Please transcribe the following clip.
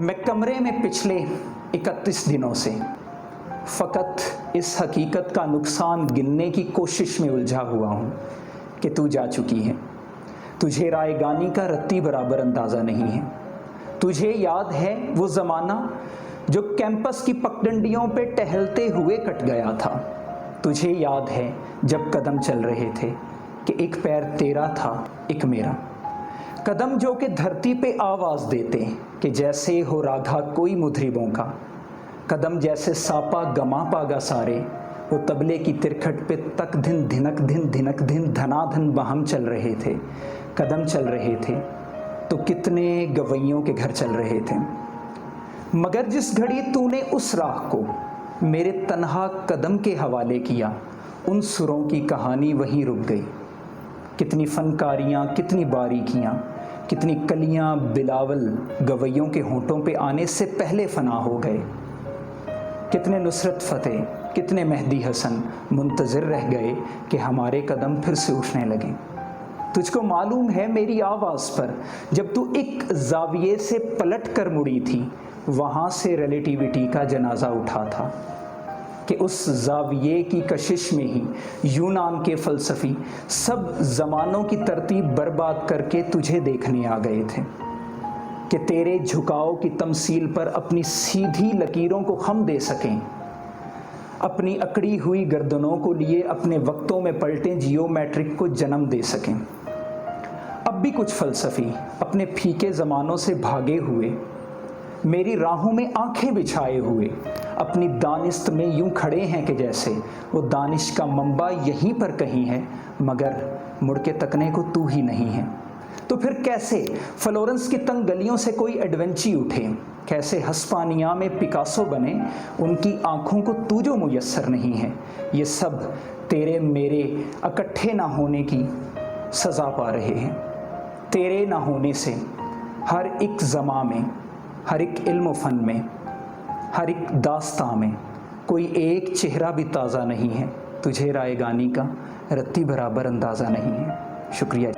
मैं कमरे में पिछले 31 दिनों से फ़कत इस हकीकत का नुकसान गिनने की कोशिश में उलझा हुआ हूँ कि तू जा चुकी है। तुझे रायगानी का रत्ती बराबर अंदाज़ा नहीं है। तुझे याद है वो ज़माना जो कैंपस की पगडंडियों पे टहलते हुए कट गया था। तुझे याद है जब कदम चल रहे थे कि एक पैर तेरा था एक मेरा, कदम जो कि धरती पे आवाज़ देते कि जैसे हो राधा कोई मुधरिबों का, कदम जैसे सापा गमा पागा सारे, वो तबले की तिरखट पे तक धिन धिनक धिन धिनक धिन धनाधन बहम चल रहे थे। कदम चल रहे थे तो कितने गवैयों के घर चल रहे थे, मगर जिस घड़ी तूने उस राह को मेरे तन्हा कदम के हवाले किया, उन सुरों की कहानी वहीं रुक गई। कितनी फनकारियाँ, कितनी बारीकियाँ, कितनी कलियाँ बिलावल गवैयों के होंठों पे आने से पहले फना हो गए। कितने नुसरत फ़तेह, कितने मेहदी हसन मुंतज़िर रह गए कि हमारे कदम फिर से उठने लगे। तुझको मालूम है मेरी आवाज़ पर जब तू एक ज़ाविये से पलट कर मुड़ी थी, वहाँ से रिलेटिविटी का जनाजा उठा था कि उस ज़ाविये की कशिश में ही यूनान के फ़लसफ़ी सब ज़मानों की तरतीब बर्बाद करके तुझे देखने आ गए थे कि तेरे झुकाव की तमसील पर अपनी सीधी लकीरों को हम दे सकें, अपनी अकड़ी हुई गर्दनों को लिए अपने वक्तों में पलटे जियोमेट्रिक को जन्म दे सकें। अब भी कुछ फ़लसफ़ी अपने फीके ज़मानों से भागे हुए मेरी राहों में आंखें बिछाए हुए अपनी दानिस्त में यूं खड़े हैं कि जैसे वो दानिश का मंबा यहीं पर कहीं है, मगर मुड़ के तकने को तू ही नहीं है। तो फिर कैसे फ्लोरेंस की तंग गलियों से कोई एडवेंची उठे, कैसे हस्पानिया में पिकासो बने उनकी आंखों को तू जो मुयस्सर नहीं है। ये सब तेरे मेरे इकट्ठे ना होने की सज़ा पा रहे हैं। तेरे ना होने से हर एक ज़मा में, हर एक इल्म फ़न में, हर एक दास्तां में कोई एक चेहरा भी ताज़ा नहीं है। तुझे रायगानी का रत्ती बराबर अंदाज़ा नहीं है। शुक्रिया।